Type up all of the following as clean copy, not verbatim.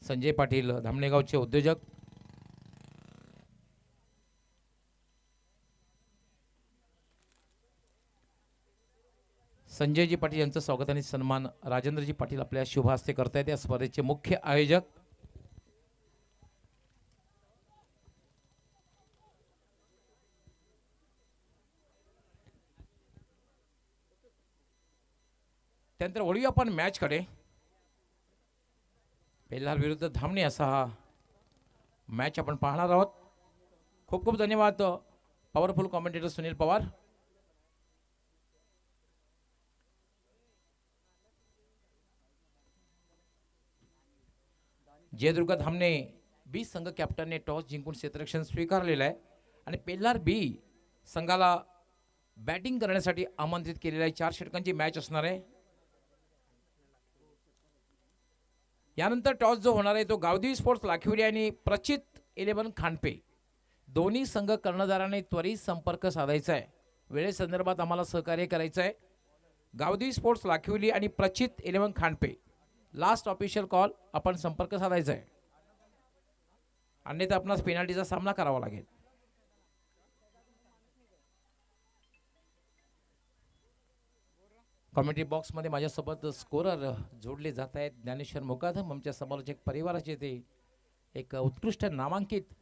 संजय पाटील धामणेगावचे उद्योजक, संजयजी पाटील यांचं स्वागत आणि सन्मान राजेंद्रजी पाटील आपल्या शुभ हस्ते करतायत। या स्पर्धेचे मुख्य आयोजक त्यानंतर वळूया आपण मॅच कडे। पेल्हार विरुद्ध धामणे असा हा मॅच आपण पाहणार आहोत। खूप खूप धन्यवाद पॉवरफुल कॉमेंटेटर सुनील पवार। जयदुर्गा धामणे बी संघ कॅप्टनने टॉस जिंकून क्षेत्ररक्षण स्वीकारलेलं आहे आणि पेल्हार बी संघाला बॅटिंग करण्यासाठी आमंत्रित केलेलं आहे। 4 षटकांची मॅच असणार आहे। यानंतर टॉस जो होणार आहे तो गावदेवी स्पोर्ट्स लाखिवली आणि प्रचित 11 खांडपे दोन्ही संघ कर्णधाराने त्वरित संपर्क साधायचा आहे। वेळेसंदर्भात आम्हाला सहकार्य करायचं आहे। गावदेवी स्पोर्ट्स लाखिवली आणि प्रचित 11 खांडपे लास्ट ऑफिशियल कॉल आपण संपर्क साधायचा आहे, अन्यथा आपणास पेनल्टीचा सामना करावा लागेल। कॉमेंट्री बॉक्स मध्ये माझ्यासोबत स्कोरर जोडले जात आहेत। ज्ञानेश्वर मुकादम आमच्या समालोचक परिवाराचे ते एक उत्कृष्ट नामांकित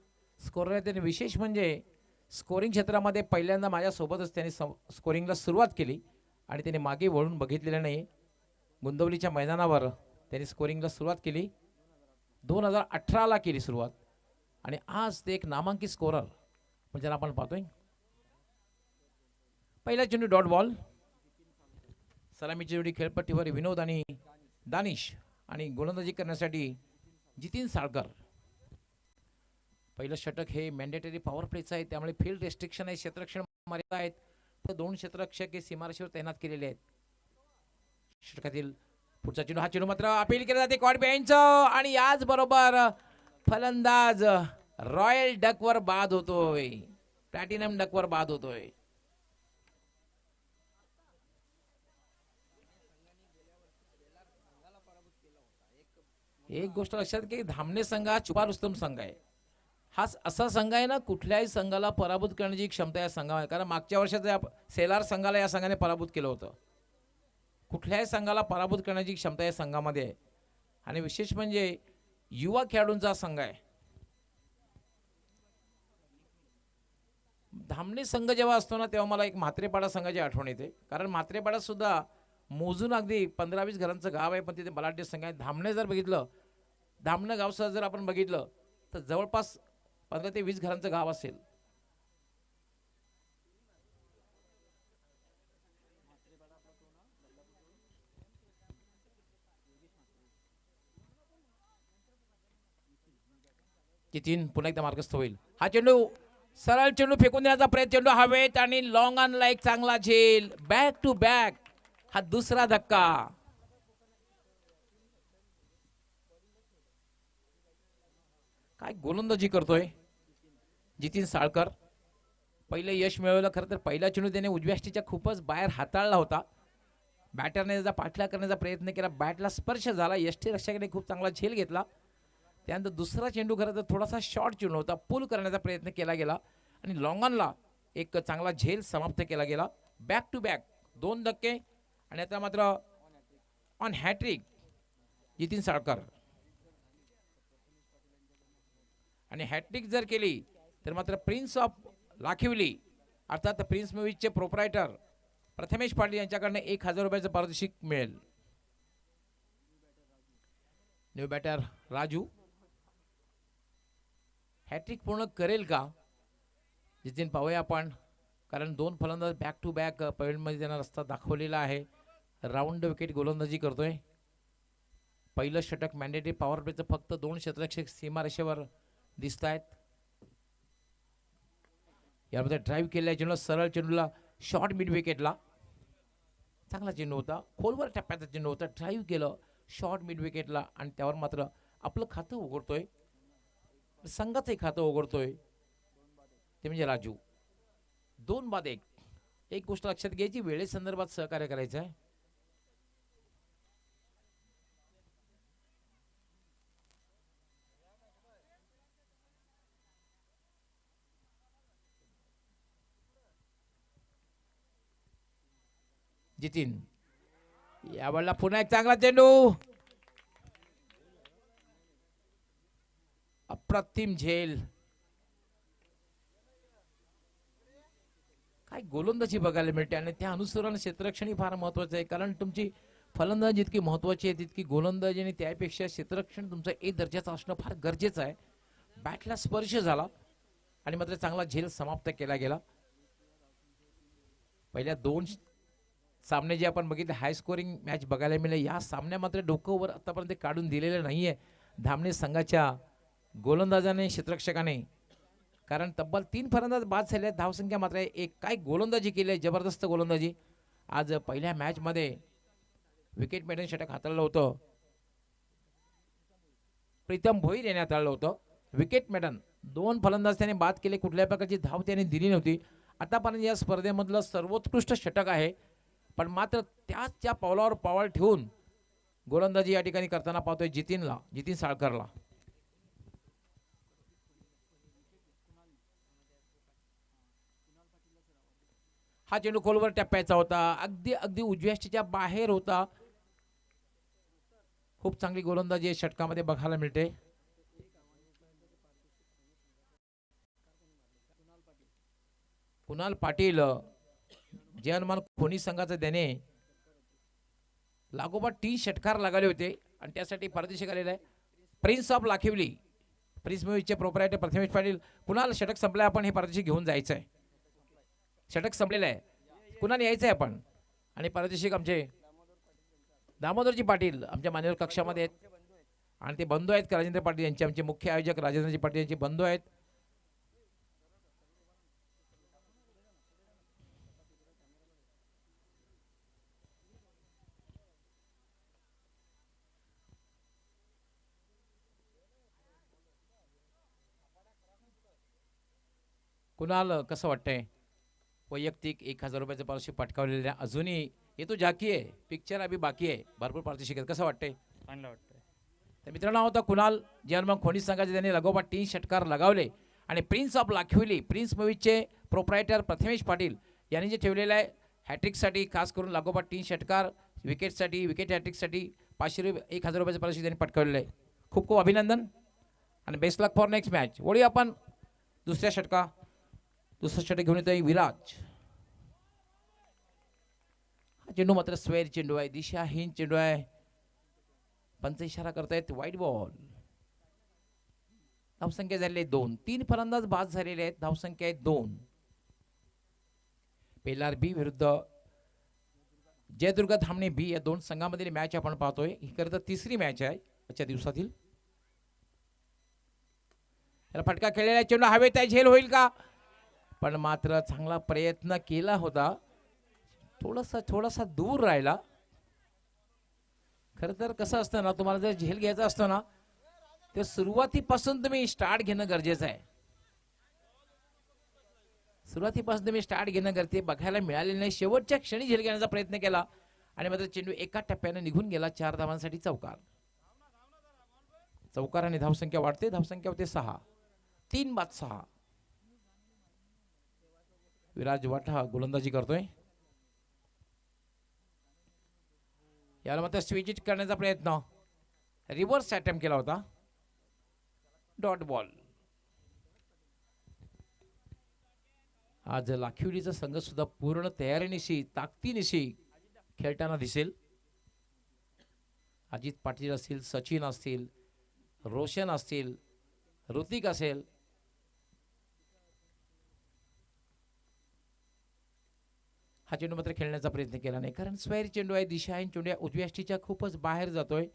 स्कोरर आहेत आणि विशेष म्हणजे स्कोरिंग क्षेत्रामध्ये पहिल्यांदा माझ्यासोबतच त्यांनी स्कोरिंगला सुरुवात केली आणि त्यांनी मागे वळून बघितलेलं नाही। गुंदवलीच्या मैदानावर त्यांनी स्कोरिंगला सुरुवात केली, 2018 ला केली सुरुवात आणि आज ते एक नामांकित स्कोरर म्हणजे आपण पाहतोय। पहिला चेंडू डॉट बॉल, सलामीची जोडी खेळपट्टीवर विनोद आणि दानिश आणि गोलंदाजी करण्यासाठी जितीन साळकर। पहिलं षटक हे मॅन्डेटरी पॉवर प्लेचं आहे, त्यामुळे फील्ड रेस्ट्रिक्शन आहे, क्षेत्ररक्षण मर्यादा आहेत, तर 2 क्षेत्ररक्षक हे सीमारेषेवर तैनात केलेले आहेत। षटकातील पुढचा चेंडू, हा चेंडू मात्र अपील केला जाते कॉड बिहाइंडचं आणि याच बरोबर फलंदाज रॉयल डकवर बाद होतोय, प्लॅटिनम डकवर बाद होतोय। एक गोष्ट लक्षात घ्या की धामणे संघ हा छुपा रुस्तम संघ आहे। हा असा संघ आहे ना, कुठल्याही संघाला पराभूत करण्याची क्षमता या संघामध्ये, कारण मागच्या वर्षाचा सेलार संघाला या संघाने पराभूत केलं होतं। कुठल्याही संघाला पराभूत करण्याची क्षमता या संघामध्ये आहे आणि विशेष म्हणजे युवा खेळाडूंचा संघ आहे। धामणे संघ जेव्हा असतो ना तेव्हा मला एक म्हात्रेपाडा संघाची आठवण येते, कारण म्हात्रेपाडा सुद्धा मोजून अगदी 15-20 घरांचं गाव आहे, पण तिथे बलाढ्य संघ आहे। धामणे जर बघितलं, धामणे गावचं जर आपण बघितलं तर जवळपास 15 ते 20 घरांचं गाव असेल। जितीन पुन्हा एकदा मार्गस्थ होईल, हा चेंडू सरळ चेंडू फेकून देण्याचा प्रयत्न, चेंडू हवेत आणि लॉंग ऑन लाईक चांगला झेल, बॅक टू बॅक हा दुसरा धक्का। काय गोलंदाजी करतोय जितीन साळकर। पहिले यश मिळवलं, खरं तर पहिला चेंडू त्याने उजव्या स्टिकच्या खूपच बाहेर हाताळला होता, बॅटरने त्याचा पाठलाग करण्याचा प्रयत्न केला, बॅटला स्पर्श झाला, यष्टी रक्षकाने खूप चांगला झेल घेतला। त्यानंतर दुसरा चेंडू खरं तर थोडासा शॉर्ट चेंडू होता, पुल करण्याचा प्रयत्न केला गेला आणि लॉंग ऑनला एक चांगला झेल समाप्त केला गेला। बॅक टू बॅक 2 धक्के आणि आता मात्र ऑन हॅट्रिक जितीन साळकर। आणि हॅट्रिक जर केली तर मात्र प्रिन्स ऑफ लाखिवली अर्थात प्रिन्स मूवीजचे प्रोप्रायटर प्रथमेश पाटील यांच्याकडनं 1000 रुपयाचं पारितोषिक मिळेल। न्यू बॅटर राजू हॅट्रिक पूर्ण करेल का जितीन पाहूया आपण, कारण 2 फलंदाज बॅक टू बॅक पॉईंटमध्ये त्यांना रस्ता दाखवलेला आहे। राऊंड विकेट गोलंदाजी करतोय। पहिलं षटक मॅन्डेटरी पॉवर प्लेचं फक्त 2 क्षेत्ररक्षक सीमारेषेवर दिसत आहेत। यामध्ये ड्राईव्ह केलेल्या चेंडूला, सरळ चेंडूला शॉर्ट मिड विकेटला, चांगला चेंडू होता, खोलवर टप्प्याचा चेंडू होता, ड्राईव्ह केलं शॉर्ट मिड विकेटला आणि त्यावर मात्र आपलं खातं उघडतोय, संघाचंही खातं उघडतोय, ते म्हणजे राजू। 2 बाद 1। एक गोष्ट लक्षात घ्यायची, वेळेसंदर्भात सहकार्य करायचं आहे। जितीन यावेळेला पुन्हा एक चांगला चेंडू, अप्रतिम झेल. काय गोलंदाजी बघायला मिळते आणि त्या अनुसरण क्षेत्ररक्षण फार महत्वाचं आहे, कारण तुमची फलंदाजी जितकी महत्वाची आहे तितकी गोलंदाजी आणि त्यापेक्षा क्षेत्ररक्षण तुमचं ए दर्जाचं असणं फार गरजेचं आहे. बॅटला स्पर्श झाला आणि मात्र चांगला झेल समाप्त केला गेला. पहिल्या दोन सामने जे आपण बघितले हाय स्कोरिंग मॅच बघायला मिळाले, या सामन्या मात्र डोकं वर आतापर्यंत काढून दिलेलं नाहीये धामणे संघाच्या गोलंदाजाने क्षेत्ररक्षकाने, कारण तब्बल 3 फलंदाज बाद झाले. धावसंख्या मात्र एक. काय गोलंदाजी केली आहे, जबरदस्त गोलंदाजी. आज पहिल्या मॅच मध्ये विकेट मेडन षटक हाताळलं होतं, प्रीतम भोईर याने हाताळलं होतं विकेट मेडन. 2 फलंदाज त्याने बाद केले, कुठल्या प्रकारची धाव त्याने दिली नव्हती. आतापर्यंत या स्पर्धेमधलं सर्वोत्कृष्ट षटक आहे, पण मात्र त्या पावलावर पावल ठेवून गोलंदाजी या ठिकाणी करताना पाहतोय जितीन साळकरला. हा चेंडू खोलवर टप्प्याचा होता, अगदी उजव्याष्टीच्या बाहेर होता. खूप चांगली गोलंदाजी षटकामध्ये बघायला मिळते. कुणाल पाटील जे अनुमान खोनी संघाचा त्याने लागोपाठ 3 षटकार लगावले होते आणि त्यासाठी परदेशी आलेला आहे प्रिन्स ऑफ लाखिवली. प्रिन्स मूव्हीजचे प्रोप्रायटर प्रथमेश पाटील. कुणाल षटक संपलाय, आपण हे परदेशी घेऊन जायचं आहे. षटक संपलेलं आहे, कुणाला यायचं आहे आपण. आणि परदेशी आमचे दामोदरजी पाटील आमच्या मान्यवर कक्षामध्ये आहेत आणि ते बंधू आहेत राजेंद्र पाटील यांचे, आमचे मुख्य आयोजक राजेंद्रजी पाटील यांचे बंधू आहेत. कुणाल कसं वाटतंय, वैयक्तिक 1000 रुपयाचं पारितोषिक पटकावलेल्या अजूनही येतो जाकी आहे, पिक्चर अभी बाकी आहे, भरपूर पारितोषिक आहे, कसं वाटतंय? चांगलं वाटतंय. तर मित्रांनो होता कुणाल जे मग खोनी संघाचे त्यांनी लगोपाठ 3 षटकार लगावले आणि प्रिन्स ऑफ लाखिवली प्रिन्स मूव्हीजचे प्रोप्रायटर प्रथमेश पाटील यांनी जे ठेवलेलं आहे हॅट्रिकसाठी खास करून लगोपाठ 3 षटकार विकेटसाठी, विकेट हॅट्रिकसाठी 1000 रुपयाचं पारितोषिक त्यांनी पटकावलेलं आहे. खूप खूप अभिनंदन आणि best luck for next match. वळूया आपण दुसऱ्या षटक घेऊन येतोय विराज. हा चेंडू मात्र स्वेर चेंडू आहे, दिशाहीन चेंडू आहे. पंच इशारा करतायत वाईट बॉल. धावसंख्या झालेली आहे 2. 3 फलंदाज बाद झालेले आहेत, धावसंख्या आहे 2. पेलार बी विरुद्ध जयदुर्गा धामणे बी या 2 संघामधील मॅच आपण पाहतोय. ही खरं 3री मॅच आहे आजच्या दिवसातील. याला फटका खेळलेला चेंडू हवेत आहे, झेल होईल का? पण मात्र चांगला प्रयत्न केला होता, थोडासा दूर राहिला. खरं तर कसं असतं ना, तुम्हाला जर झेल घ्यायचा असतो ना तर सुरुवातीपासून तुम्ही स्टार्ट घेणं गरजेचं आहे. सुरुवातीपासून तुम्ही स्टार्ट घेणं गरजेचं बघायला मिळालेलं नाही. शेवटच्या क्षणी झेल घेण्याचा प्रयत्न केला आणि मात्र चेंडू एका टप्प्याने निघून गेला. 4 धावांसाठी चौकार आणि धावसंख्या वाढते. धावसंख्या होते 6. 3 बाद 6. विराज वाठा गोलंदाजी करतोय. याला मात्र स्विच करण्याचा प्रयत्न, रिव्हर्स अटेम्प्ट केला होता, डॉट बॉल. आज लाखिवलीचा संघ सुद्धा पूर्ण तयारीनिशी ताकदीनिशी खेळताना दिसेल. अजित पाटील असतील, सचिन असतील, रोशन असतील, ऋतिक असेल. हा चेंडू मात्र खेळण्याचा प्रयत्न केला नाही, कारण स्वैर चेंडू आहे, दिशाहीन चेंडू आहे, उजव्या ष्टीच्या खूपच बाहेर जातोय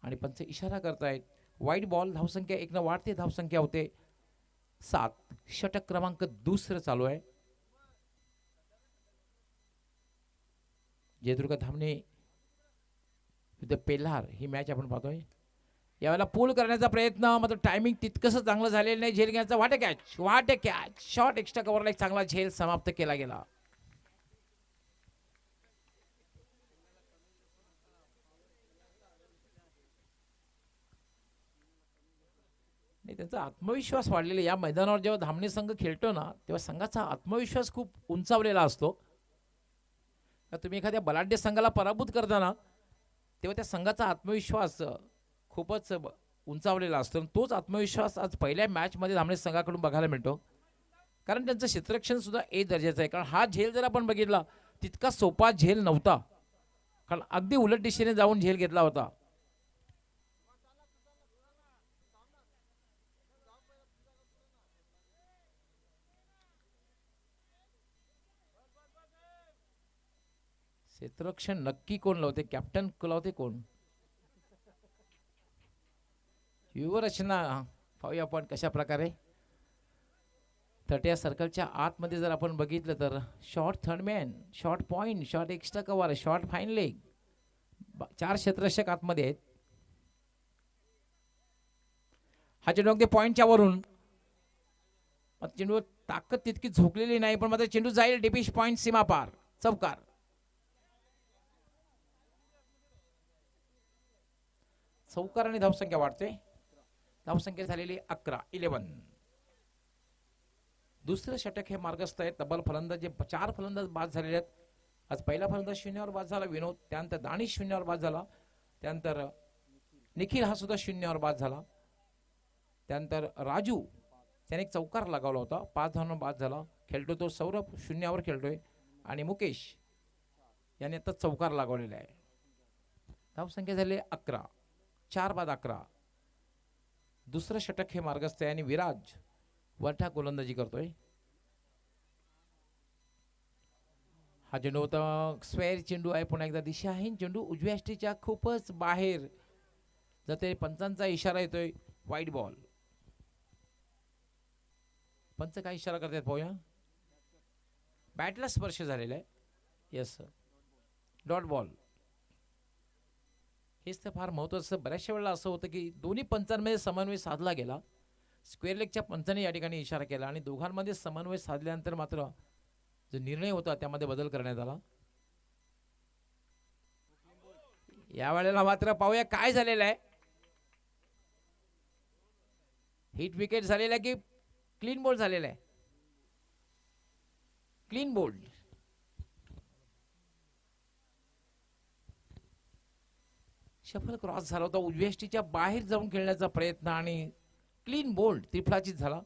आणि पंच इशारा करतायत वाईट बॉल. धावसंख्या 1 न वाढते, धावसंख्या होते 7. षटक क्रमांक 2 चालू आहे. जयदुर्गा धामणे विरुद्ध पेल्हार ही मॅच आपण पाहतोय. यावेळेला पूल करण्याचा प्रयत्न, मात्र टायमिंग तितकंसं चांगलं झालेलं नाही. झेल घ्यायचा, वाट कॅच शॉर्ट एक्स्ट्रा कव्हरला एक चांगला झेल समाप्त केला गेला. त्यांचा आत्मविश्वास वाढलेला. या मैदानावर जेव्हा धामणे संघ खेळतो ना तेव्हा संघाचा आत्मविश्वास खूप उंचावलेला असतो. तुम्ही एखाद्या बलाढ्य संघाला पराभूत करताना तेव्हा त्या संघाचा आत्मविश्वास खूपच उंचावलेला असतो. आणि तोच आत्मविश्वास आज पहिल्या मॅचमध्ये धामणे संघाकडून बघायला मिळतो. कारण त्यांचं क्षेत्ररक्षण सुद्धा ए दर्जाचं आहे. कारण हा झेल जर आपण बघितला तितका सोपा झेल नव्हता. कारण अगदी उलट दिशेने जाऊन झेल घेतला होता. क्षेत्ररक्षण नक्की कोण लावते? कॅप्टन लावते कोण? व्यूहरचना पाहूया आपण कशा प्रकारे. तट्या सर्कलच्या आतमध्ये जर आपण बघितलं तर short third man, short point, short extra cover, short fine leg, 4 क्षेत्ररक्षक आतमध्ये आहेत. हा चेंडू अगदी पॉइंटच्या वरून, चेंडू ताकद तितकी झोकलेली नाही, पण मात्र चेंडू जाईल डिपिश पॉइंट सीमा पार. चौकार. चौकार आणि धावसंख्या वाढते. धावसंख्या झालेली 11. दुसरं षटक हे मार्गस्थ आहे. तब्बल फलंदाज 4 फलंदाज बाद झालेले आहेत. आज पहिला फलंदाज शून्यावर बाद झाला विनोद, त्यानंतर दानिश शून्यावर बाद झाला, त्यानंतर निखिल हा सुद्धा शून्यावर बाद झाला, त्यानंतर राजू त्याने एक चौकार लगावला होता, 5 धावांवर बाद झाला. खेळतो तो सौरभ शून्यावर खेळतोय आणि मुकेश याने आता चौकार लगावलेला आहे. धावसंख्या झाली 11. 4 बाद 11. दुसरं षटक हे मार्गस्थ आहे आणि विराज वरठा गोलंदाजी करतोय. हा चेंडू होता स्क्वेअर चेंडू आहे. पुन्हा एकदा दिशाहीन चेंडू उजव्या यष्टीच्या खूपच बाहेर जाते. पंचांचा इशारा येतोय वाईट बॉल. पंच काय इशारा करतात पाहूया. बॅटला स्पर्श झालेला आहे. Yes sir, dot ball. हेच तर फार महत्त्वाचं. बऱ्याचशा वेळेला असं होतं की दोन्ही पंचांमध्ये समन्वय साधला गेला. स्क्वेअर लेगच्या पंचाने या ठिकाणी इशारा केला आणि दोघांमध्ये समन्वय साधल्यानंतर मात्र जो निर्णय होता त्यामध्ये बदल करण्यात आला. या वेळेला मात्र पाहूया काय झालेलं आहे. हिट विकेट झालेला आहे की क्लीन बोल्ड झालेला आहे? Clean bowled. शफल क्रॉस झाला होता उजव्या यष्टीच्या बाहेर जाऊन खेळण्याचा प्रयत्न आणि क्लीन बोल्ड त्रिफळाचीत झाला.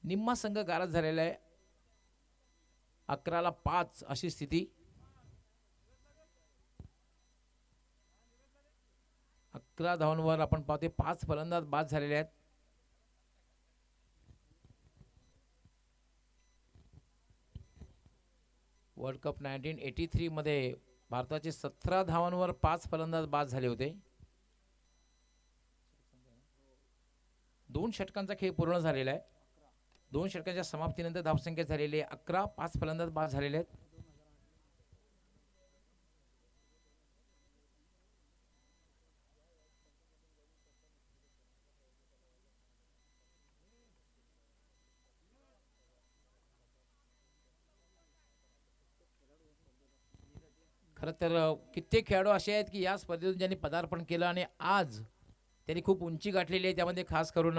निम्मा संघ गारद झालेला आहे. 11-5 अशी स्थिती. 11 धावांवर आपण पाहतोय 5 फलंदाज बाद झालेले आहेत. वर्ल्ड कप 1983 मध्ये भारताचे 17 धावांवर 5 फलंदाज बाद झाले होते. 2 षटकांचा खेळ पूर्ण झालेला आहे. 2 षटकांच्या समाप्तीनंतर धावसंख्या झालेली आहे 11. 5 फलंदाज बाद झालेले आहेत. खरं तर कित्येक खेळाडू असे आहेत की या स्पर्धेतून ज्यांनी पदार्पण केलं आणि आज त्यांनी खूप उंची गाठलेली आहे. त्यामध्ये खास करून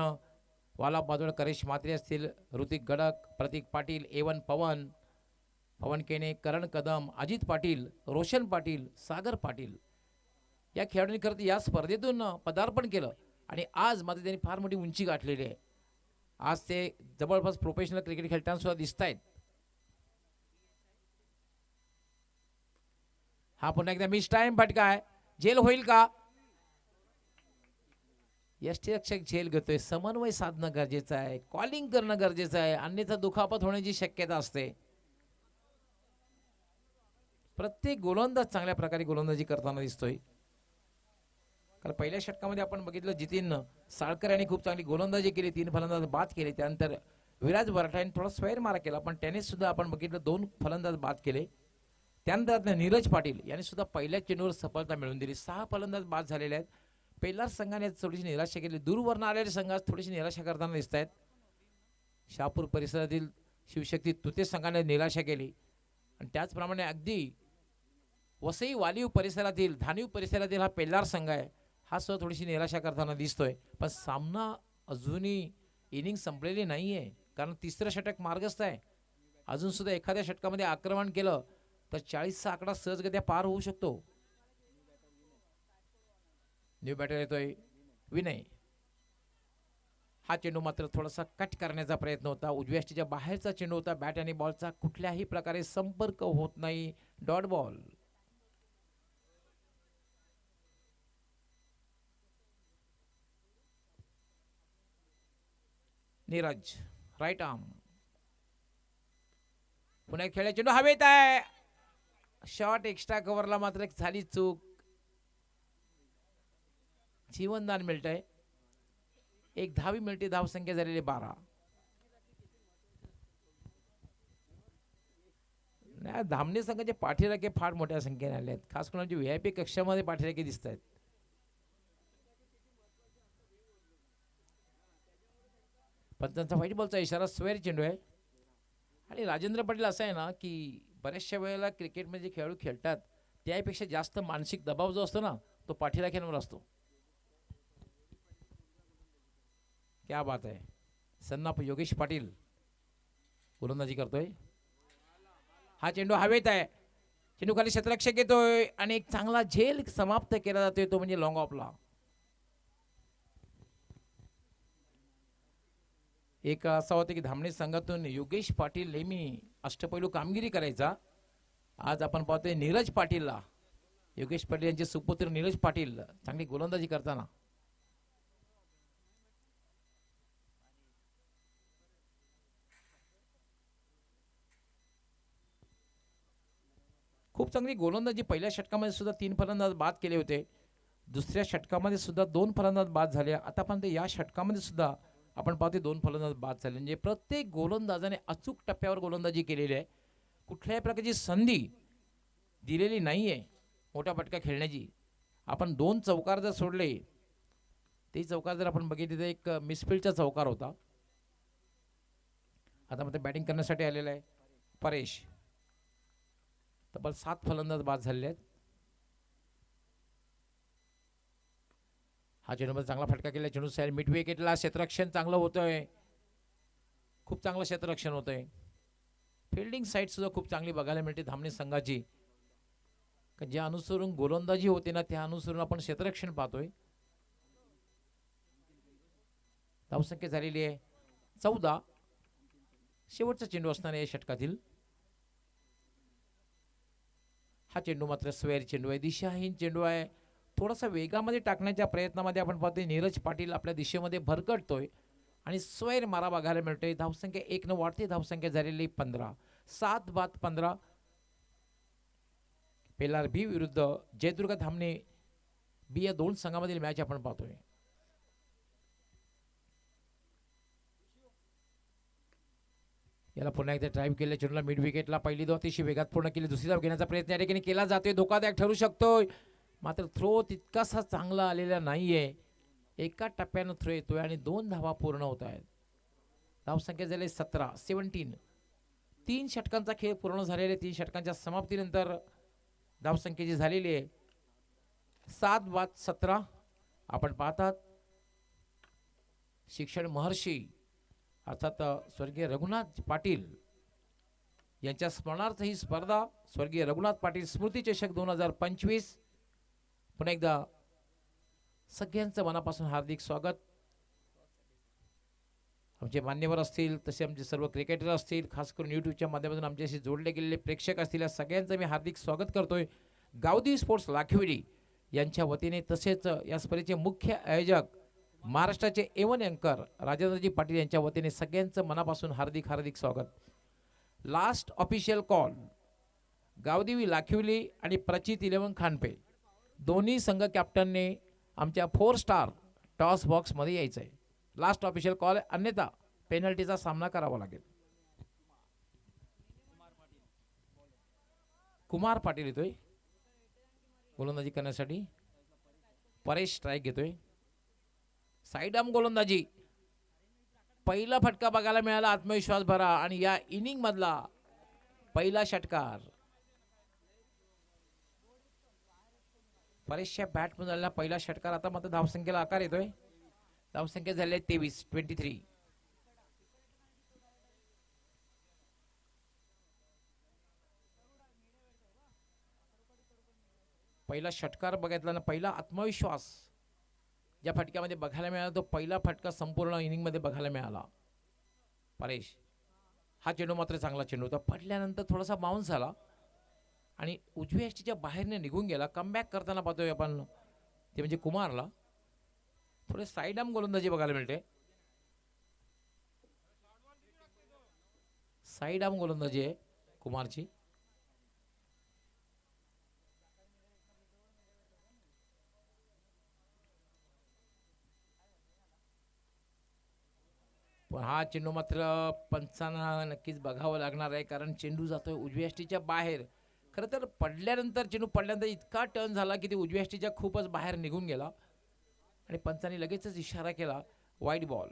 वाला बाजूला करेश म्हात्रे असतील, ऋतिक गडक, प्रतीक पाटील, A1 पवन, पवन केने, करण कदम, अजित पाटील, रोशन पाटील, सागर पाटील या खेळाडूंनी खरं तर या स्पर्धेतून पदार्पण केलं आणि आज मात्र त्यांनी फार मोठी उंची गाठलेली आहे. आज ते जवळपास प्रोफेशनल क्रिकेट खेळताना सुद्धा दिसत आहेत. हा पुन्हा एकदा मिस टाइम फटका आहे. झेल होईल का? यष्टीरक्षक झेल घेतोय. समन्वय साधणं गरजेचं आहे, कॉलिंग करणं गरजेचं आहे, अन्यथा दुखापत होण्याची शक्यता असते. प्रत्येक गोलंदाज चांगल्या प्रकारे गोलंदाजी करताना दिसतोय. कारण पहिल्या षटकामध्ये आपण बघितलं जितीन साळकर यांनी खूप चांगली गोलंदाजी केली, 3 फलंदाज बाद केले. त्यानंतर विराज वरठाने थोडा स्क्वेअर मारा केला, पण त्याने सुद्धा आपण बघितलं 2 फलंदाज बाद केले. त्यानंतर नीरज पाटील यांनी सुद्धा पहिल्या चेंडूवर सफलता मिळवून दिली. 6 फलंदाज बाद झालेले आहेत. पहिल्या संघाने थोडीशी निराशा केली. दूरवरून आलेल्या संघात थोडीशी निराशा करताना दिसत आहेत. शहापूर परिसरातील शिवशक्ती तुते संघाने निराशा केली आणि त्याचप्रमाणे अगदी वसई वालीव परिसरातील धानीव परिसरातील हा पेल्लार संघ आहे, हा सुद्धा थोडीशी निराशा करताना दिसतोय. पण सामना अजूनही इनिंग संपलेली नाही आहे, कारण तिसरं षटक मार्गस्थ आहे. अजून सुद्धा एखाद्या षटकामध्ये आक्रमण केलं तर 40चा आकडा सहजगत्या पार होऊ शकतो. न्यू बॅटर येतोय विनय. हा चेंडू मात्र थोडासा कट करण्याचा प्रयत्न होता. उजव्या यष्टीच्या बाहेरचा चेंडू होता. बॅट आणि बॉलचा कुठल्याही प्रकारे संपर्क होत नाही. Dot ball. Neeraj right arm. पुन्हा खेळला चेंडू हवेत आहे. शॉट एक्स्ट्रा कव्हरला मात्र झाली चूक. जीवनदान मिळतंय. एक धावी मिळते. धावसंख्या झालेली 12. धामणे संघाचे पाठीराखे फार मोठ्या संख्येने आले आहेत. खास करून VIP कक्षामध्ये पाठीराखे दिसत आहेत. पंचांचा व्हाईट बॉलचा इशारा. स्क्वेअर चेंडू आहे. आणि राजेंद्र पाटील असं आहे ना की बऱ्याचशा वेळेला क्रिकेटमध्ये खेळाडू खेळतात त्यापेक्षा जास्त मानसिक दबाव जो असतो ना तो पाठीराख्यांवर असतो. क्या बात आहे. सन्नाप योगेश पाटील गोलंदाजी करतोय. हा चेंडू हवेत आहे. चेंडू खाली क्षेत्ररक्षक येतोय आणि एक चांगला झेल समाप्त केला जातोय तो म्हणजे लॉंग ऑफला. एक असं होतं की धामणे संघातून योगेश पाटील नेहमी अष्टपैलू कामगिरी करायचा. आज आपण पाहतोय नीरज पाटीलला. योगेश पाटील यांचे सुपुत्र नीरज पाटील चांगली गोलंदाजी करताना. खूप चांगली गोलंदाजी. पहिल्या षटकामध्ये सुद्धा 3 फलंदाज बाद केले होते. दुसऱ्या षटकामध्ये सुद्धा 2 फलंदाज बाद झाले. आतापर्यंत या षटकामध्ये सुद्धा आपण पाहतो 2 फलंदाज बाद झाले. म्हणजे प्रत्येक गोलंदाजाने अचूक टप्प्यावर गोलंदाजी केलेली आहे. कुठल्याही प्रकारची संधी दिलेली नाहीये मोठा फटका खेळण्याची. आपण 2 चौकार जर सोडले ते चौकार जर आपण बघितले तर एक मिसफिल्डचा चौकार होता. आता मात्र बॅटिंग करण्यासाठी आलेला आहे परेश. तब्बल 7 फलंदाज बाद झालेले आहेत. हा चेंडूमध्ये चांगला फटका केला. चेंडू साईड मिड विकेटला. क्षेत्ररक्षण चांगलं होतंय. खूप चांगलं क्षेत्ररक्षण होतंय. फिल्डिंग साईड सुद्धा खूप चांगली बघायला मिळते धामणे संघाची. ज्या अनुसरून गोलंदाजी होते ना त्या अनुसरून आपण क्षेत्ररक्षण पाहतोय. धावसंख्या झालेली आहे 14. शेवटचा चेंडू असणार आहे षटकातील. हा चेंडू मात्र स्क्वेअर चेंडू आहे. दिशाहीन चेंडू आहे. थोडासा वेगामध्ये टाकण्याच्या प्रयत्नामध्ये आपण पाहतोय नीरज पाटील आपल्या दिशेमध्ये भरकटतोय आणि स्क्वेअर मारा बघायला मिळतोय. धावसंख्या 1 न वाढते. धावसंख्या झालेली 15. 7 बाद 15. पेलार बी विरुद्ध जयदुर्गा धामणे बी या 2 संघामधील मॅच आपण पाहतोय. याला पुन्हा एकदा ड्राईव्ह केले. चेंडूला मिड विकेटला. पहिली धाव अतिशय वेगात पूर्ण केली. दुसरी धाव घेण्याचा प्रयत्न या ठिकाणी केला जातोय. धोकादायक ठरू शकतोय. मात्र थ्रो तितकासा चांगला आलेला नाहीये. एका टप्प्यानं थ्रो येतोय आणि 2 धावा पूर्ण होत आहेत. धावसंख्या झाली 17. 17. 3 षटकांचा खेळ पूर्ण झालेला. 3 षटकांच्या समाप्तीनंतर धावसंख्येची झालेली आहे 7 बाद 17. आपण पाहतात शिक्षण महर्षी अर्थात स्वर्गीय रघुनाथ पाटील यांच्या स्मरणार्थ ही स्पर्धा स्वर्गीय रघुनाथ पाटील स्मृती चषक 2025. पुन्हा एकदा सगळ्यांचं मनापासून हार्दिक स्वागत. आमचे मान्यवर असतील तसे आमचे सर्व क्रिकेटर असतील खास करून यूट्यूबच्या माध्यमातून आमच्याशी जोडले गेलेले प्रेक्षक असतील या सगळ्यांचं मी हार्दिक स्वागत करतोय. गावदेवी स्पोर्ट्स लाखिवडी यांच्या वतीने तसेच या स्पर्धेचे मुख्य आयोजक महाराष्ट्राचे A1 अँकर राजेंद्रजी पाटील यांच्या वतीने सगळ्यांचं मनापासून हार्दिक हार्दिक स्वागत. Last official call Gavdevi Lakhivali आणि प्रचित 11 खानपे दोन्ही संघ कॅप्टनने आमच्या 4 स्टार टॉस बॉक्समध्ये यायचं आहे. लास्ट ऑफिशियल कॉल अन्यथा पेनल्टीचा सामना करावा लागेल. कुमार पाटील येतोय गोलंदाजी करण्यासाठी. परेश स्ट्राईक घेतोय. साईड आर्म गोलंदाजी. पहिला फटका बघायला मिळाला. आत्मविश्वास भरा आणि या इनिंग मधला पहिला षटकार परेशच्या बॅटमधून झालेला पहिला षटकार. आता मात्र धावसंख्येला आकार येतोय. धावसंख्या झाली 23. 23. पहिला षटकार बघितला ना, पहिला आत्मविश्वास ज्या फटक्यामध्ये बघायला मिळाला तो पहिला फटका संपूर्ण इनिंगमध्ये बघायला मिळाला. परेश हा चेंडू मात्र चांगला चेंडू होता. पडल्यानंतर थोडासा बाउन्स झाला आणि उजव्या यष्टीच्या बाहेरने निघून गेला. कमबॅक करताना पाहतोय आपण ते म्हणजे कुमारला थोडे साईड आर्म गोलंदाजी बघायला मिळते. साईड आर्म गोलंदाजी आहे कुमारची. पण हा चेंडू मात्र पंचांना नक्कीच बघावं लागणार आहे, कारण चेंडू जातोय उजव्या यष्टीच्या बाहेर. खरं तर पडल्यानंतर चेंडू पडल्यानंतर इतका टर्न झाला की ते उजव्या यष्टीच्या खूपच बाहेर निघून गेला आणि पंचांनी लगेचच इशारा केला वाईड बॉल.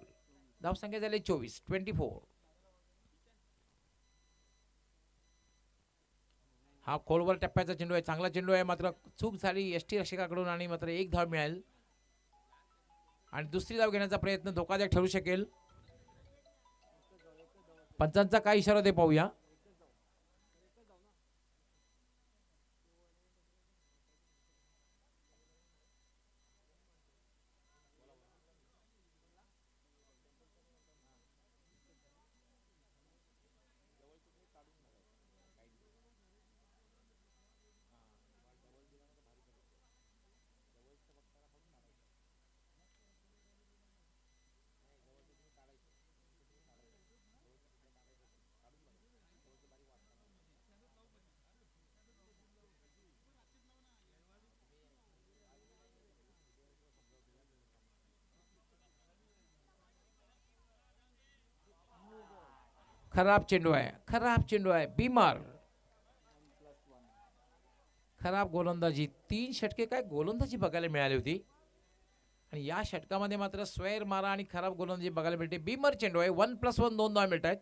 धावसंख्या झाली 24. हा खोलवर टप्प्याचा चेंडू आहे, चांगला चेंडू आहे, मात्र चूक झाली यष्टी रक्षकाकडून आणि मात्र एक धाव मिळेल आणि दुसरी धाव घेण्याचा प्रयत्न धोकादायक ठरू शकेल. पंचांचा काय इशारा ते पाहूया. खराब चेंडू आहे, खराब चेंडू आहे. बीमार खराब गोलंदाजी. 3 षटके काय गोलंदाजी बघायला मिळाली होती आणि या षटकामध्ये मात्र स्वैर मारा आणि खराब गोलंदाजी बघायला मिळते. बीमर चेंडू आहे. 1+1 2 धाव मिळत आहेत.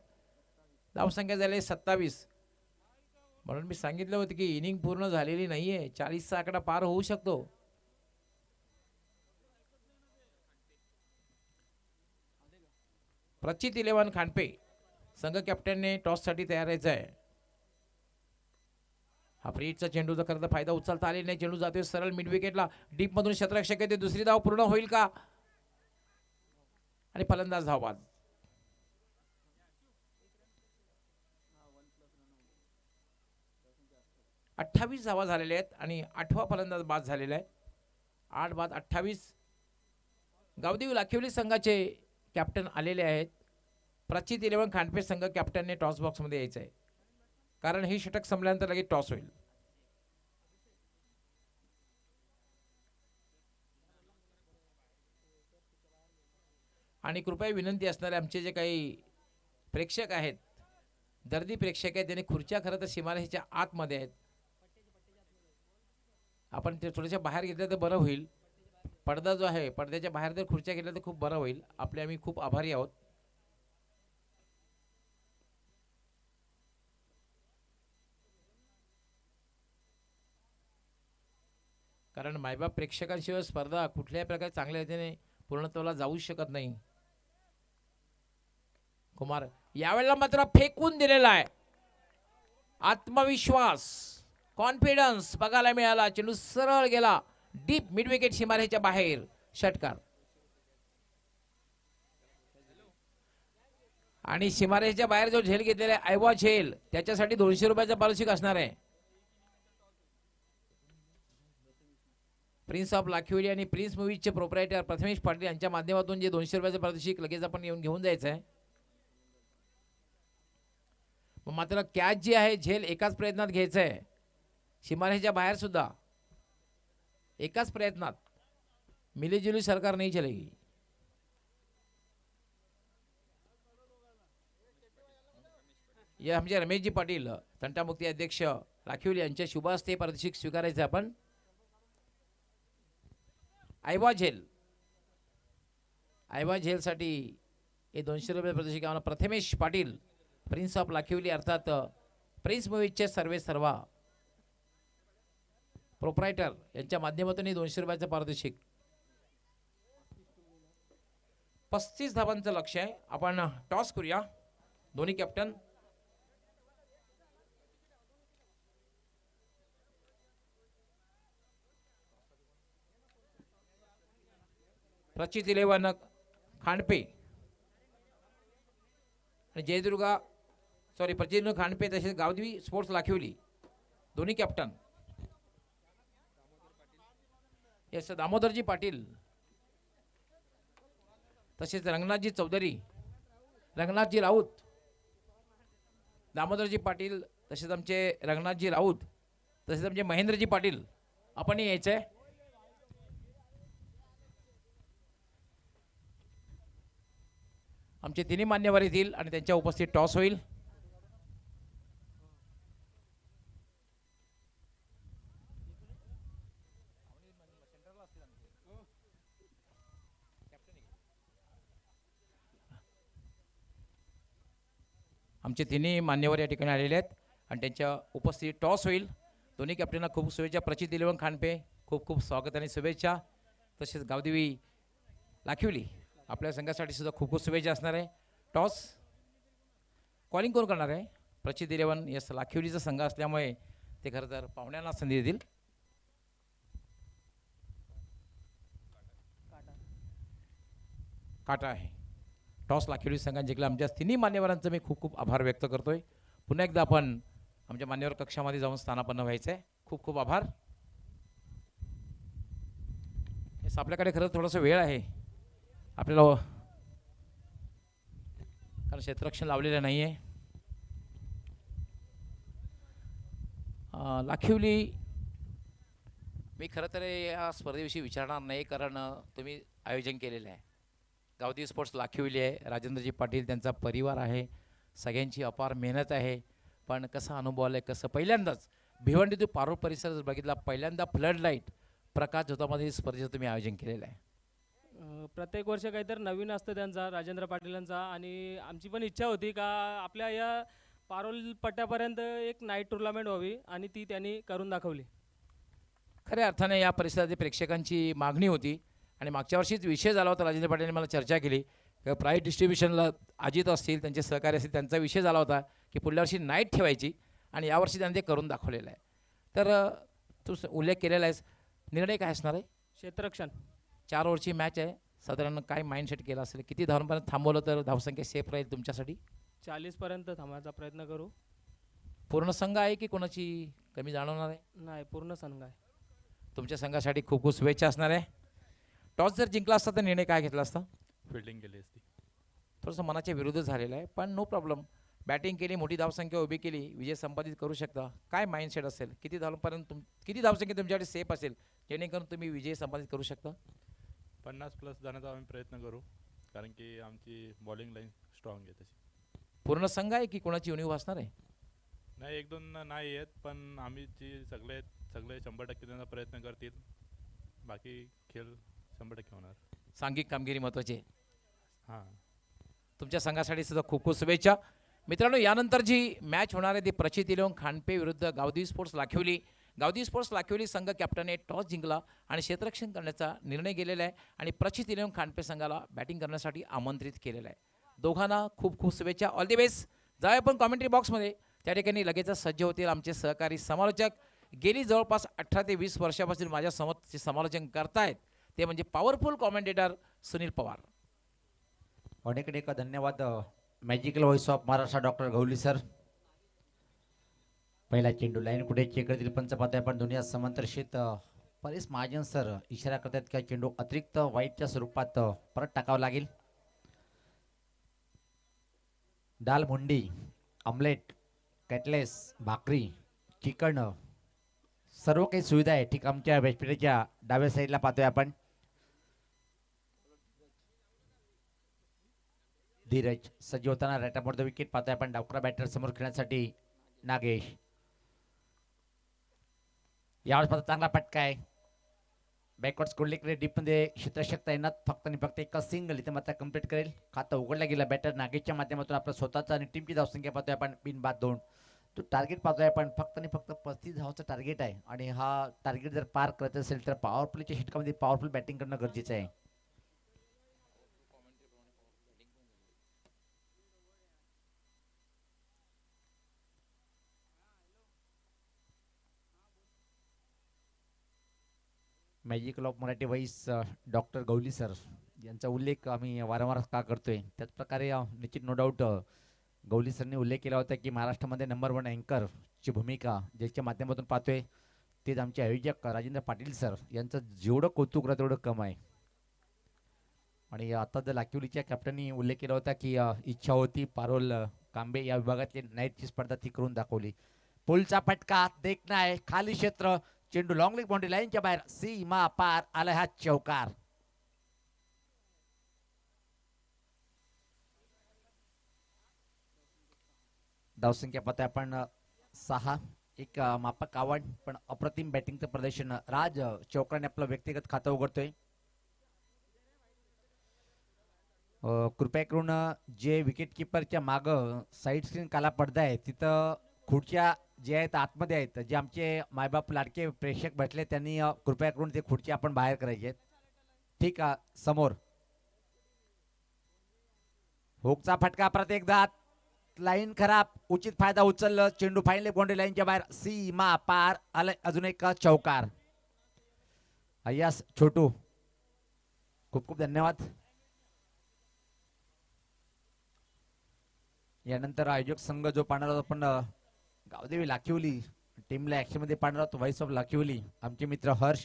धावसंख्या झाली 27. म्हणून मी सांगितलं होतं की इनिंग पूर्ण झालेली नाहीये, 40चा आकडा पार होऊ शकतो. प्रचित 11 खांडपे संघ कॅप्टनने टॉससाठी तयार व्हायचं आहे. हा फ्रीटचा चेंडूचा खरं तर फायदा उचलता आलेला नाही. चेंडू जातोय सरळ मिड विकेटला. डीप मधून शतरक्षक येते. दुसरी धाव पूर्ण होईल का आणि फलंदाज धावबाद. 28 धावा झालेल्या आहेत आणि 8वा फलंदाज बाद झालेला आहे. 8 बाद 28. गावदेवी लाखिवली संघाचे कॅप्टन आलेले आहेत. प्रचित 11 खांडपे संघ कॅप्टनने टॉस बॉक्समध्ये यायचं आहे, कारण हे षटक संपल्यानंतर लगेच टॉस होईल. आणि कृपया विनंती असणारे आमचे जे काही प्रेक्षक आहेत, दर्दी प्रेक्षक आहेत, त्यांनी खुर्च्या खरं तर सीमारेषेच्या आतमध्ये आहेत. आपण ते थोड्याशा बाहेर घेतलं तर बरं होईल. पडदा जो आहे पडद्याच्या बाहेर जर खुर्च्या घेतल्या तर खूप बरं होईल. आपले आम्ही खूप आभारी आहोत. कारण मायबाप प्रेक्षकांशिवाय स्पर्धा कुठल्याही प्रकारे चांगल्या रीतीने पूर्णत्वाला जाऊच शकत नाही. कुमार यावेळेला मात्र फेकून दिलेला आहे. आत्मविश्वास, कॉन्फिडन्स बघायला मिळाला. चेंडू सरळ गेला डीप मिड विकेट सीमारेषेच्या बाहेर. षटकार आणि सीमारेषेच्या बाहेर जो झेल घेतलेला आहे ऐवा झेल, त्याच्यासाठी 200 रुपयाचा पारितोषिक असणार आहे. प्रिन्स ऑफ लाखिवली आणि प्रिन्स मूवीजचे प्रोप्रायटर प्रथमेश पाटील यांच्या माध्यमातून जे 200 रुपयाचे पारितोषिक लगेच आपण घेऊन जायचं आहे. मात्र कॅच जी आहे झेल एकाच प्रयत्नात घ्यायचं आहे. सीमारेषेच्या बाहेर सुद्धा एकाच प्रयत्नात. मिलीजुली सरकार नाही चलेगी. ये आमचे रमेशजी पाटील तंटामुक्ती अध्यक्ष लाखिवली यांच्या शुभ हस्ते पारितोषिक स्वीकारायचं आपण. ऐवा झेलसाठी हे 200 रुपये पारितोषिक आम्हाला प्रथमेश पाटील प्रिन्स ऑफ लाखिवली अर्थात प्रिन्स मूवीजचे सर्वा प्रोप्रायटर यांच्या माध्यमातून हे 200 रुपयाचं पारितोषिक. 35 धावांचं लक्ष आहे. आपण टॉस करूया. दोन्ही कॅप्टन प्रचित इलेवन खांडपे आणि जयदुर्गा प्रचित खांडपे तसेच गावदेवी स्पोर्ट्स लाखिवली दोन्ही कॅप्टन. यस दामोदरजी पाटील तसेच रंगनाथजी चौधरी, रंगनाथजी राऊत, दामोदरजी पाटील तसेच आमचे रंगनाथजी राऊत तसेच आमचे महेंद्रजी पाटील आपणही यायचंय. आमचे तिन्ही मान्यवर येतील आणि त्यांच्या उपस्थित टॉस होईल. आमचे तिन्ही मान्यवर या ठिकाणी आलेले आहेत आणि त्यांच्या उपस्थित टॉस होईल. दोन्ही कॅप्टनना खूप शुभेच्छा. प्रचित इलेवन खांडपे खूप खूप स्वागत आणि शुभेच्छा. तसेच गावदेवी लाखिवली आपल्या संघासाठी सुद्धा खूप खूप शुभेच्छा असणार आहे. टॉस कॉलिंग कोण करणार आहे? प्रचित इलेवन यस लाखिवलीचा संघ असल्यामुळे ते खरं तर पाहुण्यांना संधी देतील. काटा आहे. टॉस लाखिवली संघाने जिंकला. आमच्या तिन्ही मान्यवरांचं मी खूप खूप आभार व्यक्त करतोय. पुन्हा एकदा आपण आमच्या मान्यवर कक्षामध्ये जाऊन स्थानापन्न व्हायचं आहे. खूप खूप आभार. आपल्याकडे खरंच थोडासा वेळ आहे आपल्याला, कारण क्षेत्ररक्षण लावलेलं नाही आहे. लाखिवली मी खरं तर या स्पर्धेविषयी विचारणार नाही, कारण तुम्ही आयोजन केलेलं आहे. गावदेवी स्पोर्ट्स लाखिवली आहे, राजेंद्रजी पाटील त्यांचा परिवार आहे, सगळ्यांची अपार मेहनत आहे. पण कसा अनुभव आला आहे, कसं पहिल्यांदाच भिवंडी तो पारोळ परिसर जर बघितला, पहिल्यांदा फ्लड लाईट प्रकाश झोतामध्ये स्पर्धेचं तुम्ही आयोजन केलेलं आहे. प्रत्येक वर्ष काहीतरी नवीन असतं त्यांचा, राजेंद्र पाटीलांचा. आणि आमची पण इच्छा होती का आपल्या या पारोल पट्ट्यापर्यंत एक नाईट टुर्नामेंट व्हावी आणि ती त्यांनी करून दाखवली. खऱ्या अर्थाने या परिसरातील प्रेक्षकांची मागणी होती आणि मागच्या वर्षीच विषय झाला होता. राजेंद्र पाटीलने मला चर्चा केली की प्राईज डिस्ट्रीब्युशनला अजित असतील, त्यांचे सहकारी असतील, त्यांचा विषय झाला होता की पुढल्या वर्षी नाईट ठेवायची आणि यावर्षी त्यांनी ते करून दाखवलेलं आहे. तर तू उल्लेख केलेला आहेस, निर्णय काय असणार आहे? क्षेत्ररक्षण 4 ओव्हरची मॅच आहे. साधारण काय माइंडसेट केला असेल, किती धावांपर्यंत थांबवलं तर धावसंख्या सेफ राहील तुमच्यासाठी? 40 पर्यंत थांबायचा प्रयत्न करू. पूर्ण संघ आहे की कोणाची कमी जाणवणार आहे? नाही, पूर्ण संघ आहे. तुमच्या संघासाठी खूप खूप शुभेच्छा असणार आहे. टॉस जर जिंकला असता तर निर्णय काय घेतला असता? फिल्डिंग केली असती. थोडंसं मनाच्या विरुद्ध झालेलं आहे, पण नो प्रॉब्लेम. बॅटिंग केली, मोठी धावसंख्या उभी केली, विजय संपादित करू शकता. काय माइंडसेट असेल, किती धावांपर्यंत किती धावसंख्या तुमच्याकडे सेफ असेल जेणेकरून तुम्ही विजय संपादित करू शकता? 50+ जाण्याचा आम्ही प्रयत्न करू, कारण की आमची बॉलिंग लाईन स्ट्रॉंग आहे तशी. पूर्ण संघ आहे की कोणाची उणीव असणार आहे? नाही, 1-2 नाही आहेत, पण आम्ही जी सगळे 100% देण्याचा प्रयत्न करतील. बाकी खेळ 100% होणार. सांघिक कामगिरी महत्त्वाची आहे. हां, तुमच्या संघासाठी सुद्धा खूप खूप शुभेच्छा. मित्रांनो, यानंतर जी मॅच होणार आहे ती प्रचित इलेवन खांडपे विरुद्ध गावदेवी स्पोर्ट्स लाखिवली. गावदेवी स्पोर्ट्स लाखिवली संघ कॅप्टनने टॉस जिंकला आणि क्षेत्ररक्षण करण्याचा निर्णय केलेला आहे आणि प्रचित इलेवन खांडपे संघाला बॅटिंग करण्यासाठी आमंत्रित केलेलं आहे. दोघांना खूप खूप शुभेच्छा. All the best. जाऊया आपण कॉमेंट्री बॉक्समध्ये. त्या ठिकाणी लगेचच सज्ज होतील आमचे सहकारी समालोचक. गेली जवळपास 18 ते 20 वर्षापासून माझ्या समोर समालोचन करतायत ते म्हणजे पॉवरफुल कॉमेंटेटर सुनील पवार. अनेक धन्यवाद magical voice of Maharashtra doctor Gawali sir. पहिला चेंडू लाईन कुठे चेक करतील पंच पाहतोय आपण दुनिया समांतरशीत परेश महाजन सर इशारा करतात की चेंडू अतिरिक्त वाईटच्या स्वरूपात परत टाकावा लागेल. दाल मुंडी, ऑमलेट, कॅटलेस, भाकरी, चिकन सर्व काही सुविधा आहे ठीक आमच्या व्यासपीठाच्या डाव्या साईडला पाहतोय आपण. धीरज सज्ज होताना राईट द विकेट पाहतोय आपण. डावकरा बॅटर समोर खेळण्यासाठी नागेश. यावेळेस पाहता चांगला फटका आहे. बॅकवर्ड स्कोरलेकडे डीपमध्ये क्षेत्ररक्षक तैनात फक्त आणि फक्त एका सिंगल इथे मात्र कंप्लीट करेल. खाता उघडला गेला बॅटर नागेशच्या माध्यमातून आपला स्वतःचा आणि टीमची धावसंख्या पाहतोय आपण बिन बाद 2. तो टार्गेट पाहतोय आपण फक्त आणि फक्त 35 धावांचा टार्गेट आहे आणि हा टार्गेट जर पार करत असेल तर पॉवरफुलच्या षटकामध्ये पॉवरफुल बॅटिंग करणं गरजेचं आहे. Magical of Marathi voice doctor Gawali sir यांचा उल्लेख आम्ही वारंवार का करतोय त्याच प्रकारे निश्चित नो डाऊट गवली सरनी उल्लेख केला होता की महाराष्ट्रामध्ये नंबर 1 अँकरची भूमिका ज्याच्या माध्यमातून पाहतोय तेच आमचे आयोजक राजेंद्र पाटील सर यांचं जेवढं कौतुक करा तेवढं कम आहे. आणि आता जर लाकिवलीच्या कॅप्टननी उल्लेख केला होता की इच्छा होती पारोल कांबे या विभागातली नाईटची स्पर्धा ती करून दाखवली. पुलचा फटका देखना आहे खाली क्षेत्र चेंडू लॉंग लेग बाउंड्री लाईनच्या बाहेर सीमा पार आला हा चौकार. धावसंख्या पाहतोय आपण 6. एक मापक आव्हान पण अप्रतिम बॅटिंगचं प्रदर्शन राज चौकराने आपलं व्यक्तिगत खातं उघडतोय. कृपया करून जे विकेट किपरच्या माग साईड स्क्रीन काला पडदा आहे तिथं खुर्च्या जे आहेत आतमध्ये आहेत जे आमचे मायबाप लाडके प्रेक्षक भेटले त्यांनी कृपया करून ते खुर्ची आपण बाहेर करायचे आहेत. ठीक समोर हुकचा फटका परत एकदा लाईन खराब उचित फायदा उचललं चेंडू फाईनल बाउंड्री लाईनच्या बाहेर सीमा पार आलं अजून एक चौकार. अय्यास छोटू खूप खूप धन्यवाद. यानंतर आयोजक संघ जो पाहणार आहोत आपण गावदेवी लाखिवली टीमला ऍक्शन मध्ये पाहणार आहोत व्हाईस ऑफ लाखिवली आमचे मित्र हर्ष.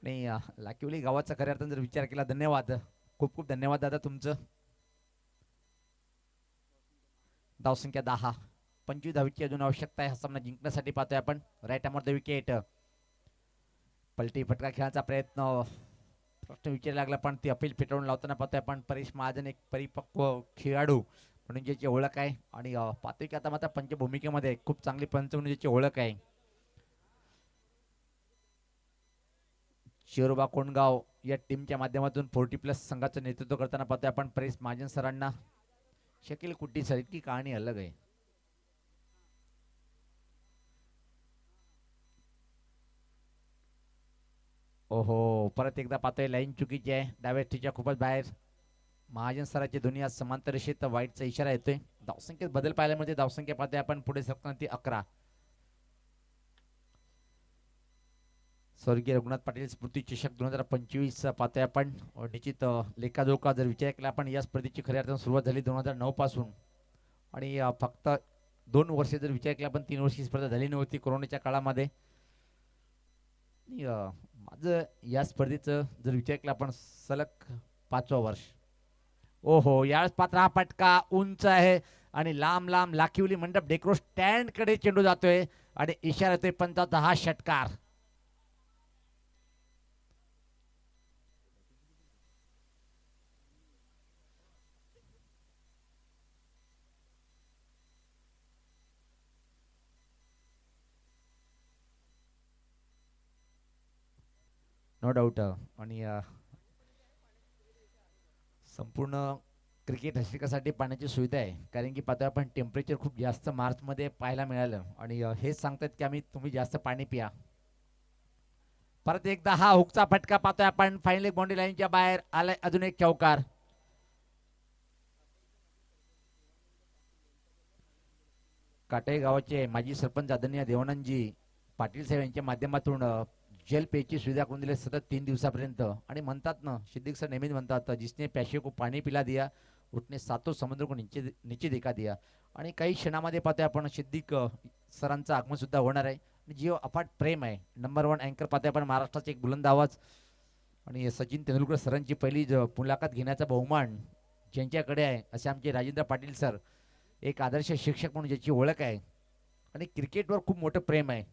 आणि लाखिवली गावाचा खऱ्या अर्थाने जर विचार केला धन्यवाद खूप खूप धन्यवाद दादा तुमचं. धावसंख्या 10 25 धावीची अजून आवश्यकता आहे हा सामना जिंकण्यासाठी पाहतोय आपण. राईट अमर द विकेट पलटी फटका खेळायचा प्रयत्न प्रश्न विचारायला लागला पण ती अपील फिटवून लावताना पाहतोय आपण. परेश महाजन एक परिपक्व खेळाडू म्हणून ज्याची ओळख आहे आणि पाहतोय की आता मात्र पंचभूमिकेमध्ये खूप चांगली पंच म्हणून ज्याची ओळख आहे. शिरोबा कोंडगाव या टीमच्या माध्यमातून 40+ संघाचं नेतृत्व करताना पाहतोय आपण परेश महाजन सरांना. शकील कुट्टी सर की कहाणी अलग आहे. ओहो परत एकदा पाहतोय लाईन चुकीची आहे डाव्या टीच्या खूपच बाहेर. महाजन सराची दोन्ही आज समांतर रेषेत वाईटचा इशारा येतोय. धावसंख्येत बदल पाहायला मिळते. धावसंख्या पाहतोय आपण पुढे सरकताना ती 11. स्वर्गीय रघुनाथ पाटील स्मृती चषक 2025 पाहतोय आपण. निश्चित लेखाजोखा जर विचार केला आपण या स्पर्धेची खऱ्या अर्थाने सुरुवात झाली 2009 पासून आणि फक्त 2 वर्षे जर विचार केला आपण 3 वर्षी स्पर्धा झाली नव्हती कोरोनाच्या काळामध्ये. माझं या स्पर्धेचं जर विचार केला आपण सलग 5वं वर्ष. ओहो यावेळेस पात्र हा फटका उंच आहे आणि लांब लांब लाखिवली मंडप डेक्रो स्टँड कडे चेंडू जातोय आणि इशारा येतोय पंचाचा हा षटकार. नो डाऊट आणि संपूर्ण क्रिकेट रसिकासाठी पाण्याची सुविधा आहे कारण की पाहतोय आपण टेम्परेचर खूप जास्त मार्चमध्ये पाहायला मिळालं आणि हेच सांगतात की तुम्ही जास्त पाणी पिया. परत एकदा हा हुकचा फटका पाहतोय आपण फायनल बाउंड्री लाईनच्या बाहेर आलाय अजून एक चौकार. काटे गावाचे माजी सरपंच आदरणीय देवानंदजी पाटील साहेब यांच्या माध्यमातून जल पेची सुविधा करून दिली सतत 3 दिवसापर्यंत. आणि म्हणतात ना सिद्दीक सर नेहमीच म्हणतात जिसने प्याशे को पाणी पिला दिया उठने सातों समुद्र को नीचे देखा दिया. आणि काही क्षणामध्ये पाहतोय आपण सिद्दीक सरांचं आगमन सुद्धा होणार आहे. आणि जीव अफाट प्रेम आहे. नंबर 1 अँकर पाहतोय आपण महाराष्ट्राचे एक बुलंद आवाज आणि सचिन तेंडुलकर सरांची पहिली मुलाखत घेण्याचा बहुमान ज्यांच्याकडे आहे असे आमचे राजेंद्र पाटील सर एक आदर्श शिक्षक म्हणून ज्याची ओळख आहे आणि क्रिकेटवर खूप मोठं प्रेम आहे.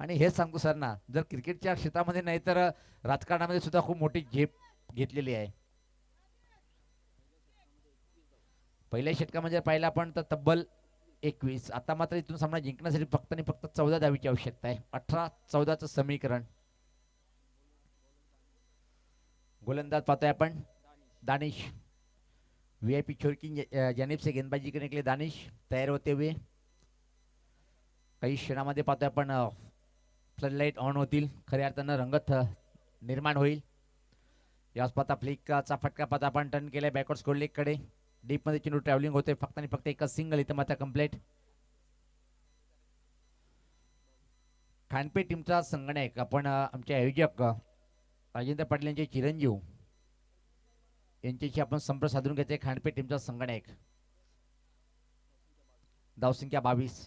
आणि हेच सांगतो सर ना जर क्रिकेटच्या क्षेत्रामध्ये नाही तर राजकारणामध्ये सुद्धा खूप मोठी झेप घेतलेली आहे. पहिल्या षटकामध्ये पाहिलं आपण तर तब्बल 21. आता मात्र इथून सामना जिंकण्यासाठी फक्त आणि फक्त 14 धावीची आवश्यकता आहे. 18-14चं समीकरण. गोलंदाज पाहतोय आपण दानिश VIP छोर की जानिब से गेंदबाजी करने के लिए दानिश तैयार होते हुए. काही क्षणामध्ये पाहतोय आपण फ्लडलाईट ऑन होतील खऱ्या अर्थानं रंगत निर्माण होईल. याच पाहता फ्लिकचा फटका पाहता आपण टर्न केलाय बॅकवर्ड स्कोर लेग कडे. डीप मध्ये चेंडू ट्रॅव्हलिंग होते फक्त आणि फक्त एकच सिंगल इथं मात्र कंप्लीट. खानपे टीमचा संगणक आपण आमचे आयोजक राजेंद्र पाटील यांचे चिरंजीव यांच्याशी आपण संपर्क साधून घ्यायचे. खांडपे टीमचा संगणक धावसंख्या 22.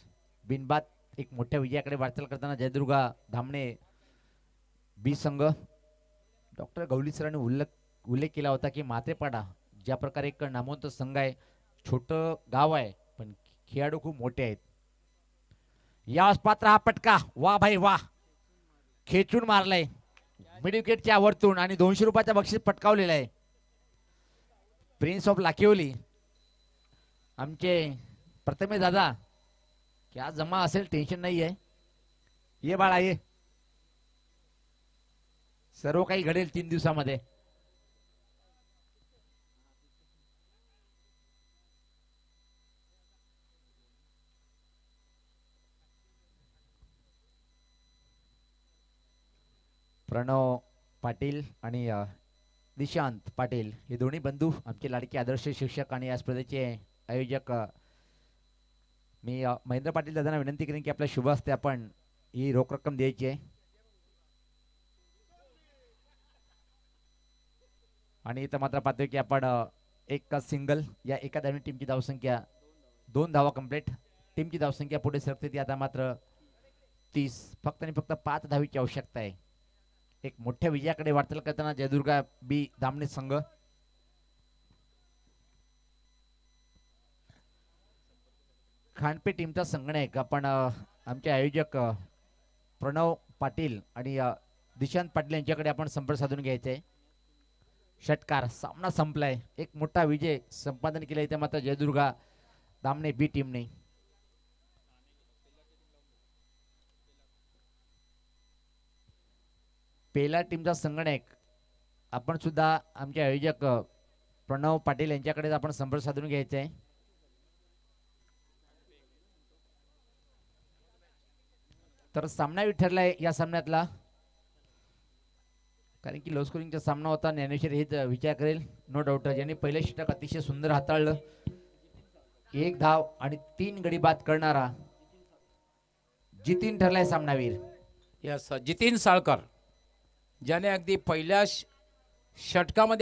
बिनबाद एक मोठ्या विजयाकडे वाटचाल करताना जयदुर्गा धामणे बी संघ. डॉक्टर गवली सरांनी उल्लेख केला होता की मातेपाडा ज्या प्रकारे एक नामवंत संघ आहे, छोटं गाव आहे पण खेळाडू खूप मोठे आहेत. यास पात्र हा पटका, वा भाई वा, खेचून मारलाय मिड विकेटच्या वरतून आणि 200 रुपयाचा बक्षीस पटकावलेला आहे. प्रिन्स ऑफ लाखिवली आमचे प्रथमेश दादा, क्या जमा असेल, टेन्शन नाही आहे. ये बाळा ये, सर्व काही घडेल 3 दिवसामध्ये. प्रणव पाटील आणि दिशांत पाटील हे दोन्ही बंधू आमचे लाडके आदर्श शिक्षक आणि या स्पर्धेचे आयोजक. मी महेंद्र पाटील दादांना विनंती करेन की आपल्या शुभ हस्ते आपण ही रोख रक्कम द्यायची आहे. आणि इथं मात्र पाहतोय की आपण एक सिंगल या एका धावणी टीमची धावसंख्या 2 धावा कंप्लीट. टीमची धावसंख्या पुढे सरकते ती आता मात्र 30. फक्त आणि फक्त 5 धावीची आवश्यकता आहे. एक मोठ्या विजयाकडे वाटचाल करताना जयदुर्गा बी धामणे संघ. खांडपे टीमचा संगणक आपण आमचे आयोजक प्रणव पाटील आणि दिशांत पाटील यांच्याकडे आपण संपर्क साधून घ्यायचे. षटकार सामना संपलाय. एक मोठा विजय संपादन केला इथे मात्र जयदुर्गा धामणे बी टीमने. पहिला टीमचा संगणक आपण सुद्धा आमचे आयोजक प्रणव पाटील यांच्याकडे आपण संपर्क साधून घ्यायचा आहे. तर सामना ठरलाय या सामन्यातला, कारण की लो स्कोरिंगचा सामना होता. ज्ञानेश्वर हेच विचार करेल नो डाऊट. ज्यांनी पहिले षटक अतिशय सुंदर हाताळलं, 1 धाव आणि 3 गडी बाद करणारा जितीन ठरलाय सामनावीर. यस, जितीन साळकर ज्याने अगदी पहिल्या षटकामध्ये